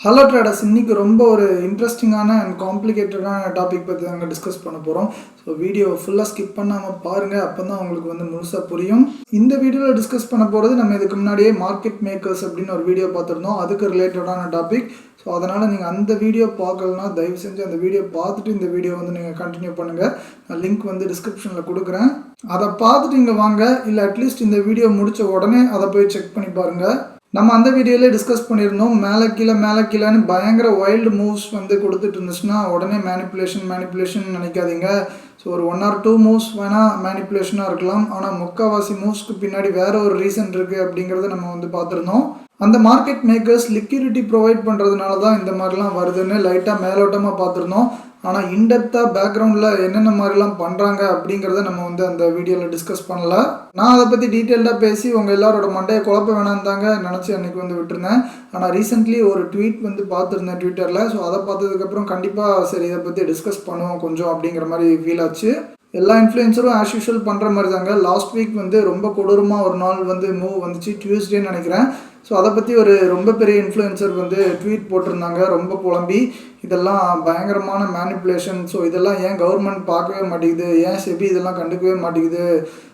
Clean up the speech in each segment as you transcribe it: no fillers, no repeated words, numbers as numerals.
Hello traders, இன்னைக்கு ரொம்ப ஒரு இன்ட்ரெஸ்டிங்கான அண்ட் காம்ப்ளிகேட்டடான டாபிக் பற்றி நாங்கள் டிஸ்கஸ் பண்ண போகிறோம். ஸோ வீடியோ ஃபுல்லாக ஸ்கிப் பண்ணாமல் பாருங்கள், அப்போ தான் உங்களுக்கு முழுசாக புரியும். இந்த வீடியோவில் டிஸ்கஸ் பண்ண போகிறது நம்ம இதுக்கு முன்னாடியே மார்க்கெட் மேக்கர்ஸ் அப்படின்னு ஒரு வீடியோ பார்த்துருந்தோம். அதுக்கு ரிலேட்டடான டாபிக். ஸோ அதனால் நீங்கள் அந்த வீடியோ பார்க்கலன்னா தயவு செஞ்சு அந்த வீடியோ பார்த்துட்டு இந்த வீடியோ நீங்கள் கண்டினியூ பண்ணுங்கள். நான் லிங்க் டிஸ்கிரிப்ஷனில் கொடுக்குறேன். அதை பார்த்துட்டு இங்கே வாங்க, இல்லை அட்லீஸ்ட் இந்த வீடியோ முடித்த உடனே அதை போய் செக் பண்ணி பாருங்கள். நம்ம அந்த வீடியோவிலே டிஸ்கஸ் பண்ணியிருந்தோம். மேலே கீழேன்னு பயங்கர வைல்டு மூவ்ஸ் கொடுத்துட்டு இருந்துச்சுன்னா உடனே மேனிப்புலேஷன் நினைக்காதீங்க. ஸோ ஒரு 1 or 2 மூவ்ஸ் வேணால் மேனிப்புலேஷனாக இருக்கலாம். ஆனால் முக்கால்வாசி மூவ்ஸ்க்கு பின்னாடி வேறு ஒரு ரீசன் இருக்குது அப்படிங்கிறத நம்ம பார்த்துருந்தோம். அந்த மார்க்கெட் மேக்கர்ஸ் லிக்விடிட்டி ப்ரொவைட் பண்ணுறதுனால தான் இந்த மாதிரிலாம் வருதுன்னு லைட்டாக மேலோட்டமாக பார்த்துருந்தோம். ஆனால் இன்டெப்த்தாக பேக்ரவுண்டில் என்னென்ன மாதிரிலாம் பண்ணுறாங்க அப்படிங்கிறத நம்ம அந்த வீடியோவில் டிஸ்கஸ் பண்ணல. நான் அதை பற்றி டீட்டெயில்டாக பேசி உங்கள் எல்லாரோட மண்டையை குழப்ப வேணாம் தாங்க நினச்சி அன்றைக்கி விட்டுருந்தேன். ஆனால் ரீசெண்ட்லி ஒரு ட்வீட் பார்த்துருந்தேன் ட்விட்டரில். ஸோ அதை பார்த்ததுக்கப்புறம் கண்டிப்பாக சரி இதை பற்றி டிஸ்கஸ் பண்ணுவோம் கொஞ்சம் அப்படிங்கிற மாதிரி ஃபீல் ஆச்சு. எல்லா இன்ஃப்ளூயன்சரும் ஆஸ் யூஷுவல் பண்ணுற மாதிரி தாங்க. லாஸ்ட் வீக் ரொம்ப கொடூரமாக ஒரு நாள் மூவ் வந்துச்சு, டியூஸ்டேன்னு நினைக்கிறேன். ஸோ அதை பற்றி ஒரு ரொம்ப பெரிய இன்ஃப்ளூயன்சர் ட்வீட் போட்டிருந்தாங்க, ரொம்ப புலம்பி இதெல்லாம் பயங்கரமான மேனிப்புலேஷன். ஸோ இதெல்லாம் ஏன் கவர்மெண்ட் பார்க்கவே மாட்டேங்குது, ஏன் செபி இதெல்லாம் கண்டுக்கவே மாட்டேங்குது,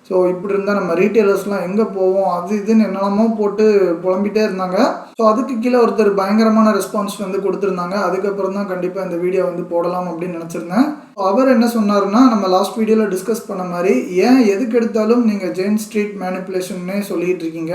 ஸோ இப்படி இருந்தால் நம்ம ரீட்டெயிலர்ஸ்லாம் எங்கே போவோம், அது இதுன்னு என்னெல்லாமோ போட்டு புலம்பிகிட்டே இருந்தாங்க. ஸோ அதுக்கு கீழே ஒருத்தர் பயங்கரமான ரெஸ்பான்ஸ் கொடுத்துருந்தாங்க. அதுக்கப்புறம் தான் கண்டிப்பாக இந்த வீடியோ போடலாம் அப்படின்னு நினச்சிருந்தேன். அவர் என்ன சொன்னார்னா, நம்ம லாஸ்ட் வீடியோவில் டிஸ்கஸ் பண்ண மாதிரி ஏன் எதுக்கு எடுத்தாலும் நீங்கள் ஜெயின் ஸ்ட்ரீட் மேனிப்புலேஷன்னே சொல்லிகிட்டு இருக்கீங்க.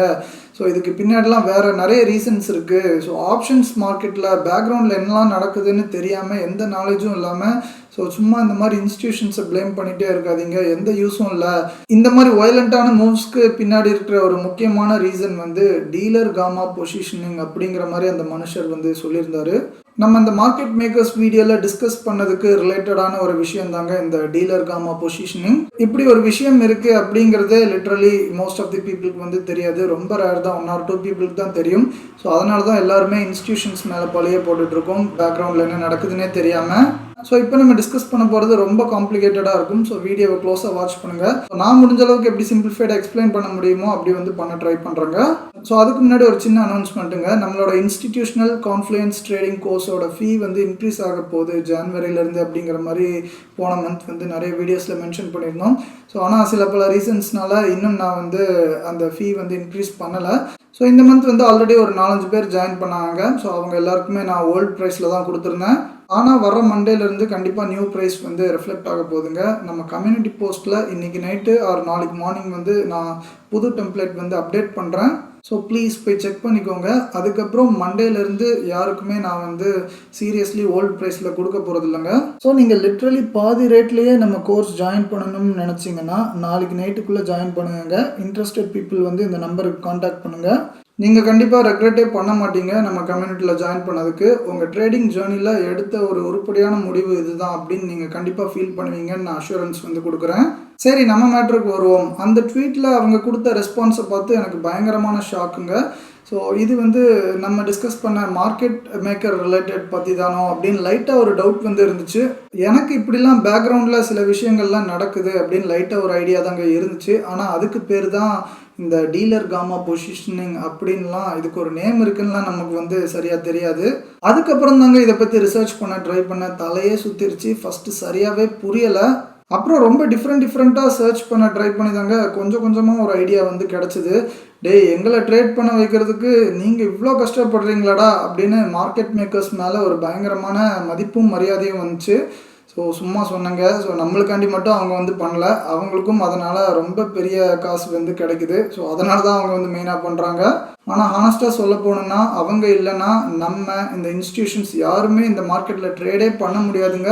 ஸோ இதுக்கு பின்னாடிலாம் வேறு நிறைய ரீசன்ஸ் இருக்குது. ஸோ ஆப்ஷன்ஸ் மார்க்கெட்டில் பேக்ரவுண்டில் என்னெல்லாம் நடக்குதுன்னு தெரியாமல் எந்த நாலேஜும் இல்லாமல் ஸோ சும்மா இந்த மாதிரி இன்ஸ்டிடியூஷன்ஸை ப்ளேம் பண்ணிகிட்டே இருக்காதீங்க, எந்த யூஸும் இல்லை. இந்த மாதிரி வயலண்ட்டான மூவ்ஸ்க்கு பின்னாடி இருக்கிற ஒரு முக்கியமான ரீசன் டீலர் காமா பொசிஷனிங் அப்படிங்கிற மாதிரி அந்த மனுஷர் சொல்லியிருந்தார். நம்ம இந்த மார்க்கெட் மேக்கர்ஸ் வீடியோவில் டிஸ்கஸ் பண்ணதுக்கு ரிலேட்டடான ஒரு விஷயம் தாங்க இந்த டீலர் காமா பொசிஷனிங். இப்படி ஒரு விஷயம் இருக்குது அப்படிங்கிறதே லிட்ரலி மோஸ்ட் ஆஃப் தி பீப்புளுக்கு தெரியாது. ரொம்ப ரேர் தான், 1 or 2 பீப்புளுக்கு தான் தெரியும். ஸோ அதனால தான் எல்லாருமே இன்ஸ்டிடியூஷன்ஸ் மேலே பழைய போட்டுட்ருக்கோம், பேக்ரவுண்டில் என்ன நடக்குதுன்னே தெரியாமல். ஸோ இப்போ நம்ம டிஸ்கஸ் பண்ண போகிறது ரொம்ப காம்ப்ளிகேட்டடாக இருக்கும். ஸோ வீடியோவை க்ளோஸாக வாட்ச் பண்ணுங்கள். நான் முடிஞ்ச அளவுக்கு எப்படி சிம்பிளிஃபைடாக எக்ஸ்பிளைன் பண்ண முடியுமோ அப்படி பண்ண ட்ரை பண்ணுறேங்க. ஸோ அதுக்கு முன்னாடி ஒரு சின்ன அனௌன்ஸ்மெண்ட்டுங்க. நம்மளோட இன்ஸ்டிடியூஷனல் கான்ஃப்ளூயன்ஸ் ட்ரேடிங் கோர்ஸோட ஃபீ இன்க்ரீஸ் ஆக போகுது ஜான்வரியிலேருந்து அப்படிங்கிற மாதிரி போன மந்த் நிறைய வீடியோஸில் மென்ஷன் பண்ணியிருந்தோம். ஸோ ஆனால் சில பல ரீசன்ஸ்னால இன்னும் நான் அந்த ஃபீ இன்க்ரீஸ் பண்ணலை. ஸோ இந்த மந்த் ஆல்ரெடி ஒரு 4-5 பேர் ஜாயின் பண்ணாங்க. ஸோ அவங்க எல்லாருக்குமே நான் ஓல்டு ப்ரைஸில் தான் கொடுத்துருந்தேன். ஆனால் வர மண்டேலேருந்து கண்டிப்பாக நியூ ப்ரைஸ் ரிஃப்ளெக்ட் ஆக போகுதுங்க. நம்ம கம்யூனிட்டி போஸ்ட்டில் இன்றைக்கி நைட்டு ஆர் நாளைக்கு மார்னிங் நான் புது டெம்ப்ளேட் அப்டேட் பண்ணுறேன். ஸோ ப்ளீஸ் போய் செக் பண்ணிக்கோங்க. அதுக்கப்புறம் மண்டேலேருந்து யாருக்குமே நான் சீரியஸ்லி ஓல்டு ப்ரைஸில் கொடுக்க போகிறது இல்லைங்க. ஸோ நீங்கள் லிட்ரலி பாதி ரேட்லேயே நம்ம கோர்ஸ் ஜாயின் பண்ணணும்னு நினச்சிங்கன்னா நாளைக்கு நைட்டுக்குள்ளே ஜாயின் பண்ணுங்க. இன்ட்ரெஸ்டட் பீப்புள் இந்த நம்பருக்கு காண்டாக்ட் பண்ணுங்கள். நீங்கள் கண்டிப்பாக ரெக்ரெட்டே பண்ண மாட்டீங்க நம்ம கம்யூனிட்டியில் ஜாயின் பண்ணதுக்கு. உங்கள் ட்ரேடிங் ஜேர்னியில் எடுத்த ஒரு உருப்படியான முடிவு இதுதான் அப்படின்னு நீங்கள் கண்டிப்பாக ஃபீல் பண்ணுவீங்கன்னு நான் அஷூரன்ஸ் கொடுக்குறேன். சரி, நம்ம மேட்ருக்கு வருவோம். அந்த ட்வீட்டில் அவங்க கொடுத்த ரெஸ்பான்ஸை பார்த்து எனக்கு பயங்கரமான ஷாக்குங்க. ஸோ இது நம்ம டிஸ்கஸ் பண்ண மார்க்கெட் மேக்கர் ரிலேட்டட் பற்றி தானோ அப்படின்னு லைட்டாக ஒரு டவுட் இருந்துச்சு எனக்கு. இப்படிலாம் பேக்ரவுண்டில் சில விஷயங்கள்லாம் நடக்குது அப்படின்னு லைட்டாக ஒரு ஐடியா தாங்க இருந்துச்சு. ஆனால் அதுக்கு பேர் தான் இந்த டீலர் காமா பொசிஷனிங் அப்படின்லாம், இதுக்கு ஒரு நேம் இருக்குன்னுலாம் நமக்கு சரியாக தெரியாது. அதுக்கப்புறம் தாங்க இதை பற்றி ரிசர்ச் பண்ண ட்ரை பண்ண, தலையே சுற்றிருச்சு. ஃபஸ்ட்டு சரியாகவே புரியலை. அப்புறம் ரொம்ப டிஃப்ரெண்ட்டாக சர்ச் பண்ண ட்ரை பண்ணி தாங்க கொஞ்சம் கொஞ்சமாக ஒரு ஐடியா கிடச்சிது. எங்களை ட்ரேட் பண்ண வைக்கிறதுக்கு நீங்கள் இவ்வளோ கஷ்டப்படுறீங்களாடா அப்படின்னு மார்க்கெட் மேக்கர்ஸ் மேலே ஒரு பயங்கரமான மதிப்பும் மரியாதையும் வந்துச்சு. ஸோ சும்மா சொன்னாங்க. ஸோ நம்மளுக்காண்டி மட்டும் அவங்க பண்ணல, அவங்களுக்கும் அதனால் ரொம்ப பெரிய காசு கிடைக்குது. ஸோ அதனால தான் அவங்க மெயினாக பண்ணுறாங்க. ஆனால் ஹானஸ்ட்டாக சொல்ல போனோன்னா அவங்க இல்லைன்னா நம்ம இந்த இன்ஸ்டிடியூஷன்ஸ் யாருமே இந்த மார்க்கெட்டில் ட்ரேடே பண்ண முடியாதுங்க.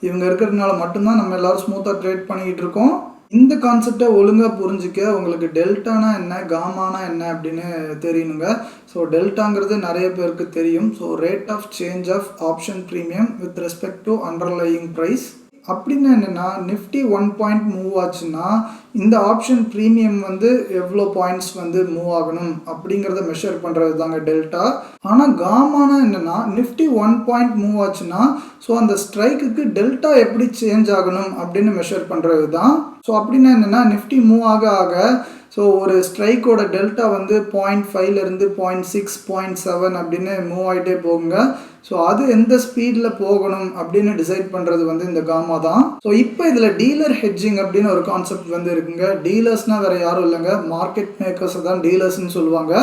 இவங்க இருக்கிறதுனால மட்டும்தான் நம்ம எல்லோரும் ஸ்மூத்தாக ட்ரேட் பண்ணிக்கிட்டு இருக்கோம். இந்த கான்செப்டை ஒழுங்காக புரிஞ்சிக்க உங்களுக்கு டெல்டானா என்ன, காமானா என்ன அப்படின்னு தெரியணுங்க. ஸோ டெல்டாங்கிறது நிறைய பேருக்கு தெரியும். So rate of change of option premium with respect to underlying price. அப்படின்னா என்னென்னா, நிஃப்டி 1 பாயிண்ட் மூவ் ஆச்சுன்னா இந்த ஆப்ஷன் ப்ரீமியம் எவ்வளோ பாயிண்ட்ஸ் மூவ் ஆகணும் அப்படிங்கிறத மெஷர் பண்ணுறது தாங்க டெல்டா. ஆனால் காமானா என்னென்னா, நிஃப்டி 1 பாயிண்ட் மூவ் ஆச்சுன்னா ஸோ அந்த ஸ்ட்ரைக்குக்கு டெல்டா எப்படி சேஞ்ச் ஆகணும் அப்படின்னு மெஷர் பண்ணுறது தான். ஸோ அப்படின்னா என்னென்னா நிஃப்டி மூவ் ஆக ஆக ஸோ ஒரு ஸ்ட்ரைக்கோட டெல்டா வந்து 0.5லேருந்து 0.6 0.7 அப்படின்னு மூவ் ஆகிட்டே போகுங்க. ஸோ அது எந்த ஸ்பீடில் போகணும் அப்படின்னு டிசைட் பண்ணுறது வந்து இந்த காமா தான். ஸோ இப்போ இதில் டீலர் ஹெட்ஜிங் அப்படின்னு ஒரு கான்செப்ட் வந்து இருக்குங்க. டீலர்ஸ்னால் வேறு யாரும் இல்லைங்க, மார்க்கெட் மேக்கர்ஸை தான் டீலர்ஸ்ன்னு சொல்லுவாங்க.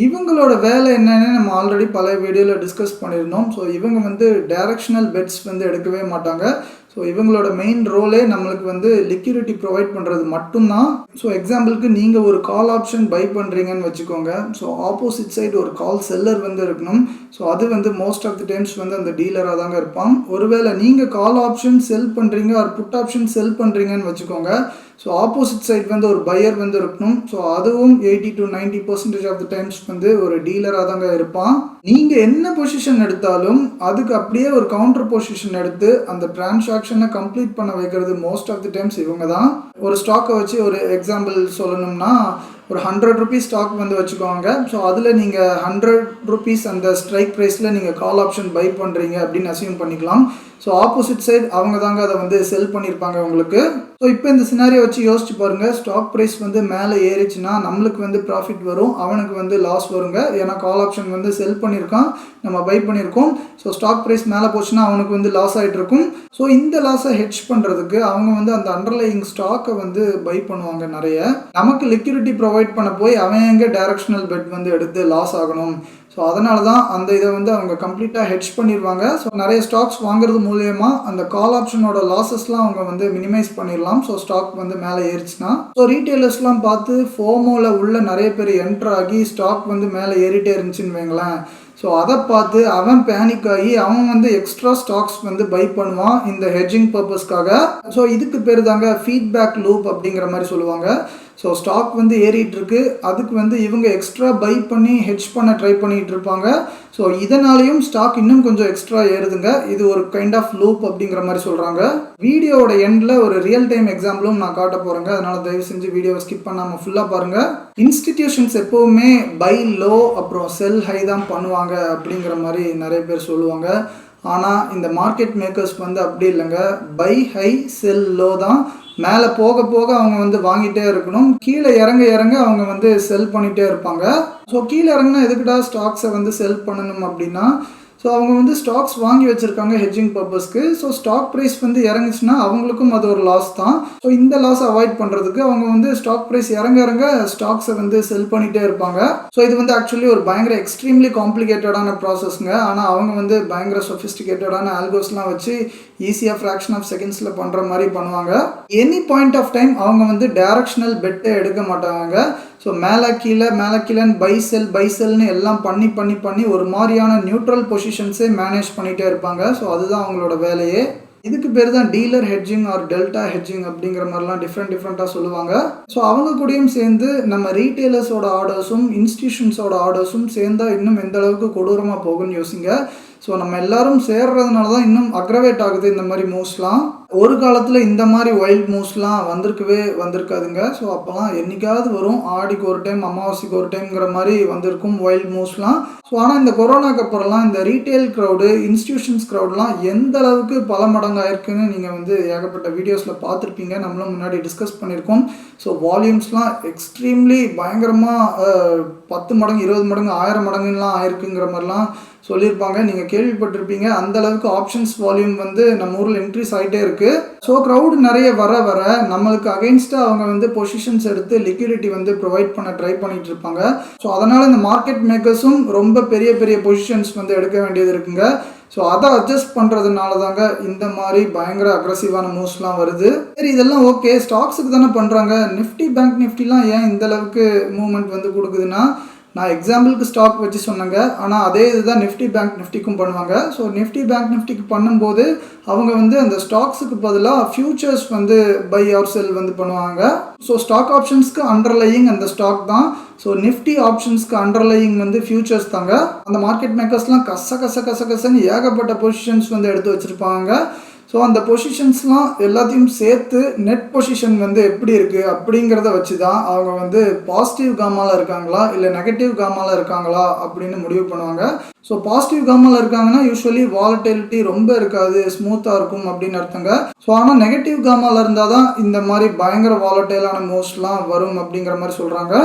இவங்களோட வேலை என்னன்னு நம்ம ஆல்ரெடி பல வீடியோவில் டிஸ்கஸ் பண்ணியிருந்தோம். ஸோ இவங்க வந்து டைரக்ஷனல் பெட்ஸ் வந்து எடுக்கவே மாட்டாங்க. ஸோ இவங்களோட மெயின் ரோலே நம்மளுக்கு வந்து லிக்விடிட்டி ப்ரொவைட் பண்ணுறது மட்டும்தான். ஸோ எக்ஸாம்பிளுக்கு நீங்கள் ஒரு கால் ஆப்ஷன் பை பண்ணுறீங்கன்னு வச்சுக்கோங்க. ஸோ ஆப்போசிட் சைடு ஒரு கால் செல்லர் வந்து இருக்கணும். ஸோ அது வந்து மோஸ்ட் ஆஃப் தி டைம்ஸ் வந்து அந்த டீலராக தாங்க இருப்பான். ஒருவேளை நீங்கள் கால் ஆப்ஷன் செல் பண்ணுறீங்க ஒரு புட் ஆப்ஷன் செல் பண்ணுறீங்கன்னு வச்சுக்கோங்க. ஸோ ஆப்போசிட் சைட் வந்து ஒரு பையர் வந்து இருக்கணும். ஸோ அதுவும் 80 to 90% ஆஃப் த டைம்ஸ் வந்து ஒரு டீலராக தாங்க இருப்பான். நீங்கள் என்ன பொசிஷன் எடுத்தாலும் அதுக்கு அப்படியே ஒரு கவுண்டர் பொசிஷன் எடுத்து அந்த டிரான்சாக்ஷனை கம்ப்ளீட் பண்ண வைக்கிறது மோஸ்ட் ஆஃப் தி டைம்ஸ் இவங்க தான். ஒரு ஸ்டாக்கை வச்சு ஒரு எக்ஸாம்பிள் சொல்லணும்னா ஒரு 100 ரூபீஸ் ஸ்டாக் வந்து வச்சுக்கோங்க. ஸோ அதில் நீங்கள் 100 ரூபீஸ் அந்த ஸ்ட்ரைக் ப்ரைஸில் நீங்கள் கால் ஆப்ஷன் பை பண்ணுறீங்க அப்படின்னு அசியூம் பண்ணிக்கலாம். ஸோ ஆப்போசிட் சைட் அவங்க தாங்க அதை வந்து செல் பண்ணியிருப்பாங்க உங்களுக்கு. ஸோ இப்போ இந்த சினாரியை வச்சு யோசிச்சு பாருங்கள். ஸ்டாக் ப்ரைஸ் வந்து மேலே ஏறிச்சுன்னா நம்மளுக்கு வந்து ப்ராஃபிட் வரும், அவனுக்கு வந்து லாஸ் வருங்க. ஏன்னா கால் ஆப்ஷன் வந்து செல் பண்ணியிருக்கான், நம்ம பை பண்ணியிருக்கோம். ஸோ ஸ்டாக் ப்ரைஸ் மேலே போச்சுன்னா அவனுக்கு வந்து லாஸ் ஆகிட்டு இருக்கும். ஸோ இந்த லாஸை ஹெட்ஜ் பண்ணுறதுக்கு அவங்க வந்து அந்த அண்டர்லையிங் ஸ்டாக்கை வந்து பை பண்ணுவாங்க நிறைய. நமக்கு லிக்விடிட்டி ப்ரொவைட் பண்ண போய் அவன் எங்கே டைரக்ஷனல் பெட் வந்து எடுத்து லாஸ் ஆகணும். ஸோ அதனால தான் அந்த இதை வந்து அவங்க கம்ப்ளீட்டாக ஹெட்ஜ் பண்ணிடுவாங்க. ஸோ நிறைய ஸ்டாக்ஸ் வாங்குறது மூலயமா அந்த கால் ஆப்ஷனோட லாஸஸ்லாம் அவங்க வந்து மினிமைஸ் பண்ணிடலாம். ஸோ ஸ்டாக் வந்து மேலே ஏறிச்சுன்னா ஸோ ரீட்டெயிலர்ஸ்லாம் பார்த்து ஃபோமோவில் உள்ள நிறைய பேர் என்ட்ரு ஆகி ஸ்டாக் வந்து மேலே ஏறிட்டே இருந்துச்சுன்னு வைங்களேன். ஸோ அதை பார்த்து அவன் பேனிக் ஆகி அவன் வந்து எக்ஸ்ட்ரா ஸ்டாக்ஸ் வந்து பை பண்ணுவான் இந்த ஹெட்ஜிங் பர்பஸ்க்காக. ஸோ இதுக்கு பேர் தாங்க ஃபீட்பேக் லூப் அப்படிங்கிற மாதிரி சொல்லுவாங்க. ஸோ ஸ்டாக் வந்து ஏறிட்டு இருக்கு, அதுக்கு வந்து இவங்க எக்ஸ்ட்ரா பை பண்ணி ஹெட்ஜ் பண்ண ட்ரை பண்ணிட்டு இருப்பாங்க. ஸோ இதனாலையும் ஸ்டாக் இன்னும் கொஞ்சம் எக்ஸ்ட்ரா ஏறுதுங்க. இது ஒரு கைண்ட் ஆஃப் லூப் அப்படிங்கிற மாதிரி சொல்கிறாங்க. வீடியோவோட எண்டில் ஒரு ரியல் டைம் எக்ஸாம்பிளும் நான் காட்ட போகிறேங்க. அதனால் தயவு செஞ்சு வீடியோவை ஸ்கிப் பண்ணாமல் ஃபுல்லாக பாருங்கள். இன்ஸ்டிடியூஷன்ஸ் எப்போவுமே பை லோ அப்புறம் செல் ஹை தான் பண்ணுவாங்க அப்படிங்கிற மாதிரி நிறைய பேர் சொல்லுவாங்க. ஆனால் இந்த மார்க்கெட் மேக்கர்ஸ் வந்து அப்படி இல்லைங்க, பை ஹை செல் லோ தான். மேலே போக போக அவங்க வந்து வாங்கிட்டே இருக்கணும், கீழே இறங்க இறங்க அவங்க வந்து செல் பண்ணிகிட்டே இருப்பாங்க. ஸோ கீழே இறங்கினா எதுக்குடா ஸ்டாக்ஸை வந்து செல் பண்ணணும் அப்படின்னா, ஸோ அவங்க வந்து ஸ்டாக்ஸ் வாங்கி வச்சுருக்காங்க ஹெட்ஜிங் பர்பஸ்க்கு. ஸோ ஸ்டாக் ப்ரைஸ் வந்து இறங்குச்சுன்னா அவங்களுக்கும் அது ஒரு லாஸ் தான். ஸோ இந்த லாஸ் அவாய்ட் பண்ணுறதுக்கு அவங்க வந்து ஸ்டாக் ப்ரைஸ் இறங்க இறங்க ஸ்டாக்ஸை வந்து செல் பண்ணிகிட்டே இருப்பாங்க. ஸோ இது வந்து ஆக்சுவலி ஒரு பயங்கர எக்ஸ்ட்ரீம்லி காம்ப்ளிகேட்டடான ப்ராசஸ்ங்க. ஆனால் அவங்க வந்து பயங்கர சொஃபிஸ்டிகேட்டடான ஆல்கோஸ்லாம் வச்சு ஈஸியாக ஃப்ராக்ஷன் ஆஃப் செகண்ட்ஸில் பண்ணுற மாதிரி பண்ணுவாங்க. எனி பாயிண்ட் ஆஃப் டைம் அவங்க வந்து டைரக்ஷனல் பெட்டை எடுக்க மாட்டாங்க. ஸோ மேலே கீழேன்னு பை செல்னு எல்லாம் பண்ணி ஒரு மாதிரியான நியூட்ரல் பொசிஷன்ஸே மேனேஜ் பண்ணிகிட்டே இருப்பாங்க. ஸோ அதுதான் அவங்களோட வேலையே. இதுக்கு பேர் தான் dealer hedging or delta hedging அப்படிங்கிற மாதிரிலாம் டிஃப்ரெண்ட்டாக சொல்லுவாங்க. ஸோ அவங்க கூடயும் சேர்ந்து நம்ம ரீட்டெயிலர்ஸோட ஆர்டர்ஸும் இன்ஸ்டிடியூஷன்ஸோட ஆர்டர்ஸும் சேர்ந்தால் இன்னும் எந்த அளவுக்கு கொடூரமாக போகும்னு யோசிங்க. ஸோ நம்ம எல்லாரும் சேர்றதுனால தான் இன்னும் அக்ரவேட் ஆகுது இந்த மாதிரி மூவ்ஸ்லாம். ஒரு காலத்தில் இந்த மாதிரி வைல்ட் மூவ்ஸ்லாம் வந்திருக்காதுங்க. ஸோ அப்போலாம் என்றைக்காவது வரும், ஆடிக்கு ஒரு டைம் அமாவாசைக்கு ஒரு டைம்ங்கிற மாதிரி வந்திருக்கும் வைல்ட் மூவ்ஸ்லாம். ஸோ ஆனால் இந்த கொரோனாக்கு அப்புறம்லாம் இந்த ரீட்டெயில் க்ரௌடு இன்ஸ்டிடியூஷன்ஸ் க்ரௌட்லாம் எந்த அளவுக்கு பல மடங்கு ஆயிருக்குன்னு நீங்கள் வந்து ஏகப்பட்ட வீடியோஸில் பார்த்துருப்பீங்க, நம்மளும் முன்னாடி டிஸ்கஸ் பண்ணியிருக்கோம். ஸோ வால்யூம்ஸ்லாம் எக்ஸ்ட்ரீம்லி பயங்கரமாக 10 மடங்கு 20 மடங்கு 1000 மடங்குலாம் ஆயிருக்குங்கிற மாதிரிலாம் சொல்லியிருப்பாங்க, நீங்கள் கேள்விப்பட்டிருப்பீங்க. அந்த அளவுக்கு ஆப்ஷன்ஸ் வால்யூம் வந்து நம்ம ஊரில் இன்க்ரீஸ் ஆகிட்டே இருக்குது. ஸோ க்ரௌடு நிறைய வர நம்மளுக்கு அகெயின்ஸ்டாக அவங்க வந்து பொசிஷன்ஸ் எடுத்து லிக்விடிட்டி வந்து ப்ரொவைட் பண்ண ட்ரை பண்ணிட்டு இருப்பாங்க. ஸோ அதனால் இந்த மார்க்கெட் மேக்கர்ஸும் ரொம்ப பெரிய பொசிஷன்ஸ் வந்து எடுக்க வேண்டியது இருக்குங்க. ஸோ அதை அட்ஜஸ்ட் பண்ணுறதுனால தாங்க இந்த மாதிரி பயங்கர அக்ரெசிவான மூவ்ஸ்லாம் வருது. சரி, இதெல்லாம் ஓகே, ஸ்டாக்ஸுக்கு தானே பண்ணுறாங்க. பேங்க் நிஃப்டிலாம் ஏன் இந்த அளவுக்கு மூவ்மெண்ட் வந்து கொடுக்குதுன்னா, நான் எக்ஸாம்பிளுக்கு ஸ்டாக் வச்சு சொன்னேங்க. ஆனால் அதே இதுதான் பேங்க் நிஃப்டிக்கும் பண்ணுவாங்க. ஸோ பேங்க் நிஃப்டிக்கு பண்ணும்போது அவங்க வந்து அந்த ஸ்டாக்ஸுக்கு பதிலாக ஃபியூச்சர்ஸ் வந்து பை ஆர் செல் வந்து பண்ணுவாங்க. ஸோ ஸ்டாக் ஆப்ஷன்ஸ்க்கு அண்டர்லையிங் அந்த ஸ்டாக் தான். ஸோ நிஃப்டி ஆப்ஷன்ஸ்க்கு அண்டர்லையிங் வந்து ஃபியூச்சர்ஸ் தாங்க. அந்த மார்க்கெட் மேக்கர்ஸ்லாம் கசன்னு ஏகப்பட்ட பொசிஷன்ஸ் வந்து எடுத்து வச்சுருப்பாங்க. ஸோ அந்த பொசிஷன்ஸ்லாம் எல்லாத்தையும் சேர்த்து நெட் பொசிஷன் வந்து எப்படி இருக்குது அப்படிங்கிறத வச்சு தான் அவங்க வந்து பாசிட்டிவ் காமாவில் இருக்காங்களா இல்லை நெகட்டிவ் காமாவில் இருக்காங்களா அப்படின்னு முடிவு பண்ணுவாங்க. ஸோ பாசிட்டிவ் காமாவில் இருக்காங்கன்னா யூஸ்வலி வாலட்டிலிட்டி ரொம்ப இருக்காது, ஸ்மூத்தாக இருக்கும் அப்படின்னு அர்த்தங்க. ஸோ ஆனால் நெகட்டிவ் காமாவில் இருந்தால் தான் இந்த மாதிரி பயங்கர வாலட்டைலான மூவ்ஸ்லாம் வரும் அப்படிங்கிற மாதிரி சொல்கிறாங்க.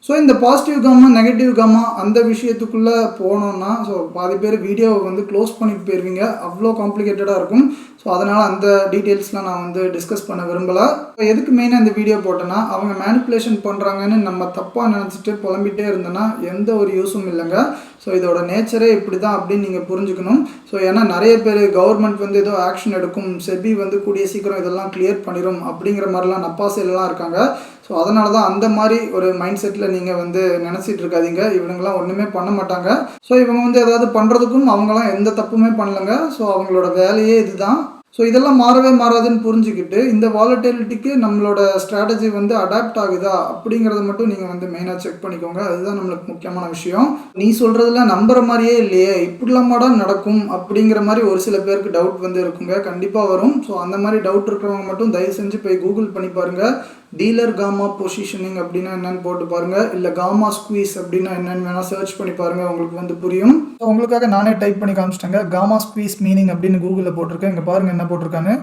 ஸோ இந்த பாசிட்டிவ் காமா நெகட்டிவ் காமா அந்த விஷயத்துக்குள்ளே போனோம்னா ஸோ பாதி பேர் வீடியோவை வந்து க்ளோஸ் பண்ணிட்டு போயிருவீங்க, அவ்வளோ காம்ப்ளிகேட்டடாக இருக்கும். ஸோ அதனால் அந்த டீட்டெயில்ஸ்லாம் நான் வந்து டிஸ்கஸ் பண்ண விரும்பலை. எதுக்கு மெயினாக இந்த வீடியோ போட்டேன்னா, அவங்க மேனிப்புலேஷன் பண்ணுறாங்கன்னு நம்ம தப்பாக நினச்சிட்டு புலம்பிகிட்டே இருந்தோன்னா எந்த ஒரு யூஸும் இல்லைங்க. ஸோ இதோட நேச்சரே இப்படி தான் அப்படின்னு நீங்கள் புரிஞ்சுக்கணும். ஸோ ஏன்னா நிறைய பேர் கவர்மெண்ட் வந்து ஏதோ ஆக்ஷன் எடுக்கும், செபி வந்து கூடிய சீக்கிரம் இதெல்லாம் கிளியர் பண்ணிடும் அப்படிங்கிற மாதிரிலாம் நப்பாசையிலலாம் இருக்காங்க. ஸோ அதனால தான் அந்த மாதிரி ஒரு மைண்ட் செட்டில் நீங்கள் வந்து நினச்சிட்டு இருக்காதீங்க. இவங்கெல்லாம் ஒன்றுமே பண்ண மாட்டாங்க. ஸோ இவங்க வந்து ஏதாவது பண்ணுறதுக்கும் அவங்களாம் எந்த தப்புமே பண்ணலைங்க. ஸோ அவங்களோட வேலையே இதுதான். ஸோ இதெல்லாம் மாறவே மாறாதுன்னு புரிஞ்சுக்கிட்டு இந்த வாலட்டிலிட்டிக்கு நம்மளோட ஸ்ட்ராட்டஜி வந்து அடாப்ட் ஆகுதா அப்படிங்கிறத மட்டும் நீங்கள் வந்து மெயினாக செக் பண்ணிக்கோங்க. அதுதான் நம்மளுக்கு முக்கியமான விஷயம். நீ சொல்கிறதுல நம்புற மாதிரியே இல்லையே, இப்படிலாமாடா நடக்கும் அப்படிங்கிற மாதிரி ஒரு சில பேருக்கு டவுட் வந்து இருக்குங்க, கண்டிப்பாக வரும். ஸோ அந்த மாதிரி டவுட் இருக்கிறவங்க மட்டும் தயவு செஞ்சு போய் கூகுள் பண்ணி பாருங்கள். டீலர் காமா பொசிஷனிங் அப்படின்னா என்னன்னு போட்டு பாருங்கள், இல்லை காமா ஸ்குவீஸ் அப்படின்னா என்னென்னு வேணால் சர்ச் பண்ணி பாருங்கள், உங்களுக்கு வந்து புரியும். ஸோ உங்களுக்காக நானே டைப் பண்ணி காமிச்சிட்டேங்க. காமா ஸ்குவீஸ் மீனிங் அப்படின்னு கூகுளில் போட்டிருக்கேன். இங்கே பாருங்கள் என்ன போட்டிருக்காங்க.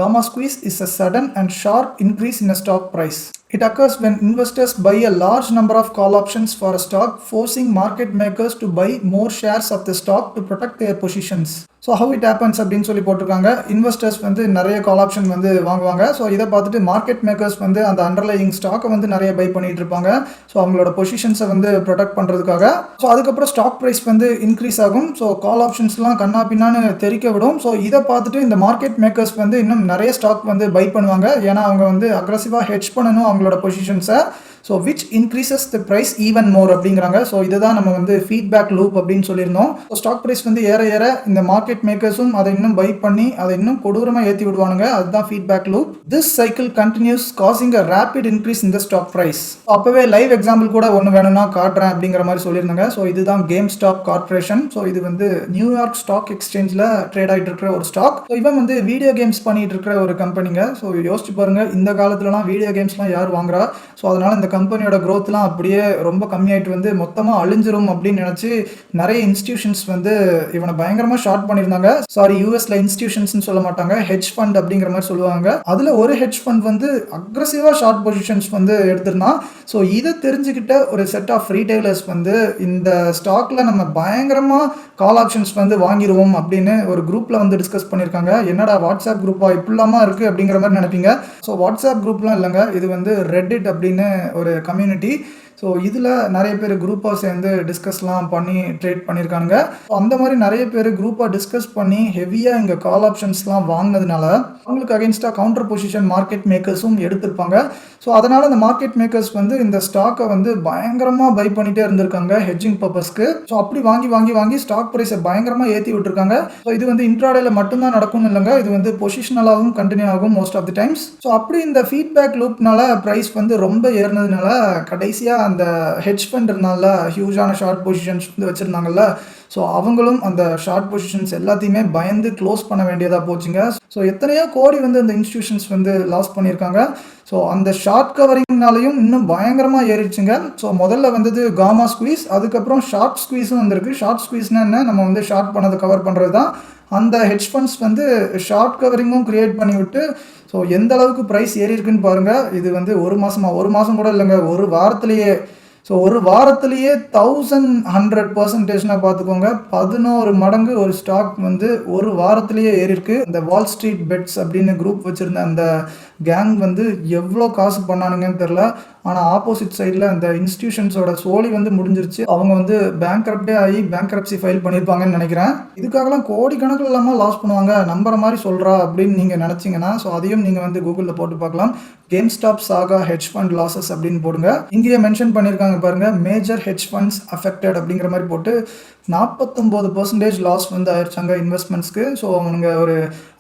Gamma squeeze is a sudden and sharp increase in a stock price. It occurs when investors buy a large number of call options for a stock, forcing market makers to buy more shares of the stock to protect their positions. So how it happens அப்படின்னு சொல்லி போட்டிருக்காங்க. Investors வந்து நிறைய call option வந்து வாங்குவாங்க. So இதை பார்த்துட்டு market makers வந்து அந்த அண்டர்லையிங் ஸ்டாக்கை வந்து நிறைய பை பண்ணிட்டு இருப்பாங்க. ஸோ அவங்களோட பொசிஷன்ஸை வந்து ப்ரொடெக்ட் பண்ணுறதுக்காக. ஸோ அதுக்கப்புறம் ஸ்டாக் ப்ரைஸ் வந்து இன்க்ரீஸ் ஆகும். ஸோ கால் ஆப்ஷன்ஸ்லாம் கண்ணா பின்னான்னு தெரிக்க விடும். ஸோ இதை பார்த்துட்டு இந்த மார்க்கெட் மேக்கர்ஸ் வந்து இன்னும் நிறைய ஸ்டாக் வந்து பை பண்ணுவாங்க. ஏன்னா அவங்க வந்து அக்ரெசிவாக ஹெட்ஜ் பண்ணணும் அவங்களோட பொசிஷன்ஸை. So which increases the price even more அப்படிங்கிறாங்க. ஸோ இதை தான் நம்ம வந்து ஃபீட்பேக் லூப் அப்படின்னு சொல்லியிருந்தோம். ஸோ ஸ்டாக் ப்ரைஸ் வந்து ஏற ஏற இந்த மார்க்கெட் மேக்கர்ஸும் அதை இன்னும் பை பண்ணி அதை இன்னும் கொடூரமாக ஏற்றி விடுவானுங்க. அதுதான் feedback loop. This cycle continues causing a rapid increase in the stock price. அப்போவே லைவ் எக்ஸாம்பிள் கூட ஒன்று வேணும்னா காட்டுறேன் அப்படிங்கிற மாதிரி சொல்லியிருந்தாங்க. ஸோ இதுதான் கேம் ஸ்டாப் கார்பரேஷன். ஸோ இது வந்து நியூயார்க் ஸ்டாக் எக்ஸ்சேஞ்சில் ட்ரேட் ஆகிட்டு இருக்கிற ஒரு ஸ்டாக். ஸோ இவன் வந்து வீடியோ கேம்ஸ் பண்ணிட்டு இருக்கிற ஒரு கம்பெனிங்க. ஸோ யோசிச்சு பாருங்க, இந்த காலத்துலலாம் வீடியோ கேம்ஸ்லாம் யார் வாங்குறா? ஸோ அதனால இந்த கம்பெனியோட க்ரோத்லாம் அப்படியே ரொம்ப கம்மியாயிட்டு வந்து மொத்தமாக அழிஞ்சிரும் அப்படின்னு நினச்சி நிறைய இன்ஸ்டிடியூஷன்ஸ் வந்து இவனை பயங்கரமாக ஷார்ட் பண்ணியிருந்தாங்க. சாரி, யூஎஸ்ல இன்ஸ்டிடியூஷன்ஸ்னு சொல்ல மாட்டாங்க, ஹெட்ஜ் ஃபண்ட் அப்படிங்கிற மாதிரி சொல்லுவாங்க. அதில் ஒரு ஹெட்ஜ் ஃபண்ட் வந்து அக்ரெசிவாக ஷார்ட் பொசிஷன்ஸ் வந்து எடுத்திருந்தான். ஸோ இதை தெரிஞ்சுக்கிட்ட ஒரு செட் ஆஃப் ரீட்டைலர்ஸ் வந்து இந்த ஸ்டாக்ல நம்ம பயங்கரமாக கால் ஆப்ஷன்ஸ் வந்து வாங்கிடுவோம் அப்படின்னு ஒரு குரூப்பில் வந்து டிஸ்கஸ் பண்ணியிருக்காங்க. என்னடா வாட்ஸ்அப் குரூப்பா இப்படிலாமா இருக்குது அப்படிங்கிற மாதிரி நினைப்பீங்க. ஸோ வாட்ஸ்அப் குரூப்லாம் இல்லைங்க, இது வந்து ரெட்டிட் அப்படின்னு ஒரு கம்யூனிட்டி. ஸோ இதில் நிறைய பேர் குரூப்பாக சேர்ந்து டிஸ்கஸ்லாம் பண்ணி ட்ரேட் பண்ணியிருக்கானுங்க. ஸோ அந்த மாதிரி நிறைய பேர் குரூப்பாக டிஸ்கஸ் பண்ணி ஹெவியாக இங்கே கால் ஆப்ஷன்ஸ்லாம் வாங்கினதுனால அவங்களுக்கு அகென்ஸ்டாக கவுண்டர் பொசிஷன் மார்க்கெட் மேக்கர்ஸும் எடுத்திருப்பாங்க. ஸோ அதனால் அந்த மார்க்கெட் மேக்கர்ஸ் வந்து இந்த ஸ்டாக்கை வந்து பயங்கரமாக பை பண்ணிகிட்டே இருந்திருக்காங்க ஹெட்ஜிங் பர்பஸ்க்கு. ஸோ அப்படி வாங்கி வாங்கி வாங்கி ஸ்டாக் ப்ரைஸை பயங்கரமாக ஏற்றி விட்டுருக்காங்க. ஸோ இது வந்து இன்ட்ராடேல மட்டும்தான் நடக்கும்னு இல்லைங்க, இது வந்து பொசிஷனலாகவும் கண்டினியூ ஆகும் most of the times. So அப்படி இந்த ஃபீட்பேக் லூப்னால ப்ரைஸ் வந்து ரொம்ப ஏறினதுனால கடைசியாக அந்த ஹெட்ஜ் ஃபண்ட் இருந்தால ஹியூஜான ஷார்ட் பொசிஷன்ஸ் வந்து வச்சுருந்தாங்கல்ல, ஸோ அவங்களும் அந்த ஷார்ட் பொசிஷன்ஸ் எல்லாத்தையுமே பயந்து க்ளோஸ் பண்ண வேண்டியதாக போச்சுங்க. ஸோ எத்தனையோ கோடி வந்து அந்த இன்ஸ்டிடியூஷன்ஸ் வந்து லாஸ் பண்ணியிருக்காங்க. ஸோ அந்த ஷார்ட் கவரிங்னாலையும் இன்னும் பயங்கரமாக ஏறிடுச்சுங்க. ஸோ முதல்ல வந்தது காமா ஸ்குவீஸ், அதுக்கப்புறம் ஷார்ட் ஸ்குவீஸும் வந்திருக்கு. ஷார்ட் ஸ்குவீஸ்னா என்ன? நம்ம வந்து ஷார்ட் பண்ணதை கவர் பண்ணுறது தான். அந்த ஹெட்ஜ் ஃபண்ட்ஸ் வந்து ஷார்ட் கவரிங்கும் கிரியேட் பண்ணிவிட்டு ஸோ எந்த அளவுக்கு ப்ரைஸ் ஏறி இருக்குன்னு பாருங்கள். இது வந்து ஒரு மாதம் கூட இல்லைங்க, ஒரு வாரத்திலேயே. ஸோ ஒரு வாரத்திலேயே 1100% பார்த்துக்கோங்க, 11 மடங்கு ஒரு ஸ்டாக் வந்து ஒரு வாரத்திலேயே ஏறி இருக்கு. இந்த வால் ஸ்ட்ரீட் பெட்ஸ் அப்படின்னு குரூப் வச்சுருந்த அந்த கேங் வந்து எவ்வளோ காசு பண்ணானுங்கன்னு தெரில. ஆனால் ஆப்போசிட் சைடில் அந்த இன்ஸ்டிடியூஷன்ஸோட சோழி வந்து முடிஞ்சிருச்சு. அவங்க வந்து பேங்க்ரப்டே ஆகி பேங்க்ரப்சி ஃபைல் பண்ணியிருப்பாங்கன்னு நினைக்கிறேன். இதுக்காகலாம் கோடிக்கணக்கில் இல்லாமல் லாஸ் பண்ணுவாங்க, நம்புற மாதிரி சொல்கிறா அப்படின்னு நீங்கள் நினச்சிங்கன்னா ஸோ அதையும் நீங்கள் வந்து கூகுளில் போட்டு பார்க்கலாம். கேம் ஸ்டாப் சாகா ஹெட்ஜ் ஃபண்ட் லாசஸ் அப்படின்னு போடுங்க. இங்கேயே மென்ஷன் பண்ணியிருக்காங்க பாருங்க, மேஜர் ஹெட்ஜ் ஃபண்ட்ஸ் அஃபெக்டட் அப்படிங்கிற மாதிரி போட்டு 49% லாஸ் வந்து ஆயிடுச்சாங்க இன்வெஸ்ட்மெண்ட்ஸ்க்கு. ஸோ அவனுங்க ஒரு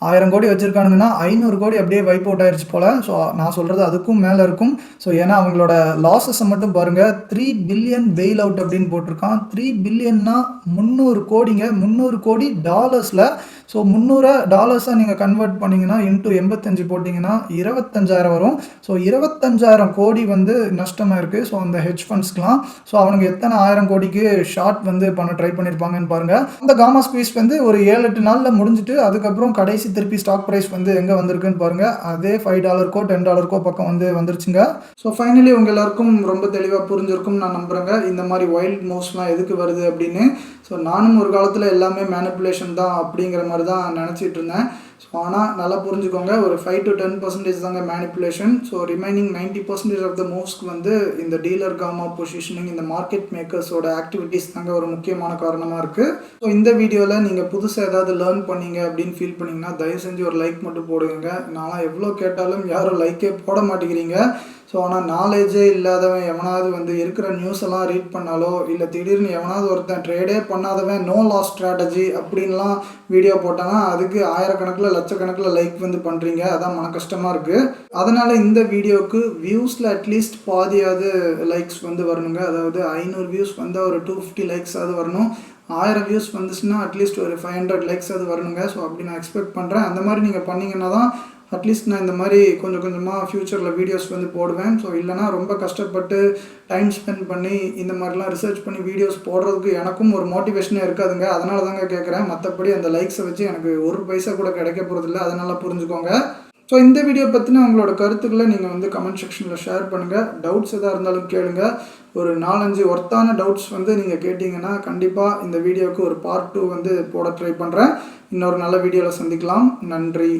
1000 கோடி வச்சுருக்கானுங்கன்னா 500 கோடி அப்படியே வைப் அவுட் ஆயிடுச்சு போல். ஸோ நான் சொல்கிறது அதுக்கும் மேலே இருக்கும். ஸோ ஏன்னா அவங்களோட லாஸஸை மட்டும் பாருங்கள், 3 பில்லியன் பெயில் அவுட் அப்படின்னு போட்டிருக்கான். 3 பில்லியன்னா 300 கோடிங்க, 300 கோடி டாலர்ஸில். ஸோ $300 நீங்கள் கன்வெர்ட் பண்ணிங்கன்னா இன்ட்டு 85 போட்டிங்கன்னா 25,000 வரும். ஸோ 25,000 கோடி வந்து நஷ்டமாக இருக்குது. ஸோ அந்த ஹெட்ஜ் ஃபண்ட்ஸ்க்குலாம். ஸோ அவனுங்க எத்தனை 1000 கோடிக்கு ஷார்ட் வந்து பண்ண ட்ரை பண்ணியிருப்பாங்கன்னு பாருங்கள். அந்த காமா ஸ்குவீஸ் வந்து ஒரு 7-8 நாளில் முடிஞ்சுட்டு அதுக்கப்புறம் கடைசி திருப்பி ஸ்டாக் ப்ரைஸ் வந்து எங்கே வந்திருக்குன்னு பாருங்கள். அதே $5 $10 பக்கம் வந்து வந்துருச்சுங்க. ஸோ ஃபைனலி உங்கள் எல்லாருக்கும் ரொம்ப தெளிவாக புரிஞ்சிருக்கும் நான் நம்புகிறேங்க, இந்த மாதிரி வைல்ட் மூவ்ஸ்லாம் எதுக்கு வருது அப்படின்னு. ஸோ நானும் ஒரு காலத்தில் எல்லாமே மேனிப்புலேஷன் தான் அப்படிங்கிற மாதிரி தான் நினச்சிட்டு இருந்தேன். ஸோ ஆனால் நல்லா புரிஞ்சுக்கோங்க, ஒரு 5 to 10% தாங்க manipulation. So remaining 90% of the மூவ்ஸ்க்கு வந்து இந்த டீலர் காமா பொசிஷனிங், இந்த மார்க்கெட் மேக்கர்ஸோட ஆக்டிவிட்டீஸ் தாங்க ஒரு முக்கியமான காரணமாக இருக்குது. ஸோ இந்த வீடியோவில் நீங்கள் புதுசாக ஏதாவது லேர்ன் பண்ணீங்க அப்படின்னு ஃபீல் பண்ணிங்கன்னா தயவு செஞ்சு ஒரு லைக் மட்டும் போடுங்க. நான்லாம் எவ்வளோ கேட்டாலும் யாரும் லைக்கே போட மாட்டேங்கிறீங்க. ஸோ ஆனால் நாலேஜே இல்லாதவன் எவனாவது வந்து இருக்கிற நியூஸ் எல்லாம் ரீட் பண்ணாலோ, இல்லை திடீர்னு எவனாவது ஒருத்தன் ட்ரேடே பண்ணாதவன் நோ லாஸ் ஸ்ட்ராட்டஜி அப்படின்லாம் வீடியோ போட்டாங்கன்னா அதுக்கு ஆயிரக்கணக்கில் லட்சக்கணக்கில் லைக் வந்து பண்ணுறீங்க. அதான் மன கஷ்டமாக இருக்குது. அதனால் இந்த வீடியோவுக்கு வியூஸில் அட்லீஸ்ட் பாதியாவது லைக்ஸ் வந்து வரணுங்க. அதாவது 500 வியூஸ் வந்தால் ஒரு 250 லைக்ஸாவது வரணும். 1000 வியூஸ் வந்துச்சுன்னா அட்லீஸ்ட் ஒரு 500 லைக்ஸ் அது வரணுங்க. ஸோ அப்படி நான் எக்ஸ்பெக்ட் பண்ணுறேன். அந்த மாதிரி நீங்கள் பண்ணிங்கன்னா தான் அட்லீஸ்ட் நான் இந்த மாதிரி கொஞ்சம் கொஞ்சமாக ஃப்யூச்சரில் வீடியோஸ் வந்து போடுவேன். ஸோ இல்லைனா ரொம்ப கஷ்டப்பட்டு டைம் ஸ்பெண்ட் பண்ணி இந்த மாதிரிலாம் ரிசர்ச் பண்ணி வீடியோஸ் போடுறதுக்கு எனக்கும் ஒரு மோட்டிவேஷனே இருக்காதுங்க. அதனால தாங்க கேட்குறேன். மற்றபடி அந்த லைக்ஸை வச்சு எனக்கு ஒரு பைசா கூட கிடைக்க போகிறதில்ல. அதனால் புரிஞ்சுக்கோங்க. ஸோ இந்த வீடியோ பற்றின உங்களோட கருத்துக்களை நீங்கள் வந்து கமெண்ட் செக்ஷனில் ஷேர் பண்ணுங்கள். டவுட்ஸ் எதாக இருந்தாலும் கேளுங்க. ஒரு 4-5 ஒர்த்தான டவுட்ஸ் வந்து நீங்கள் கேட்டிங்கன்னா கண்டிப்பாக இந்த வீடியோவுக்கு ஒரு பார்ட் 2 வந்து போட ட்ரை பண்ணுறேன். இன்னொரு நல்ல வீடியோவில் சந்திக்கலாம். நன்றி.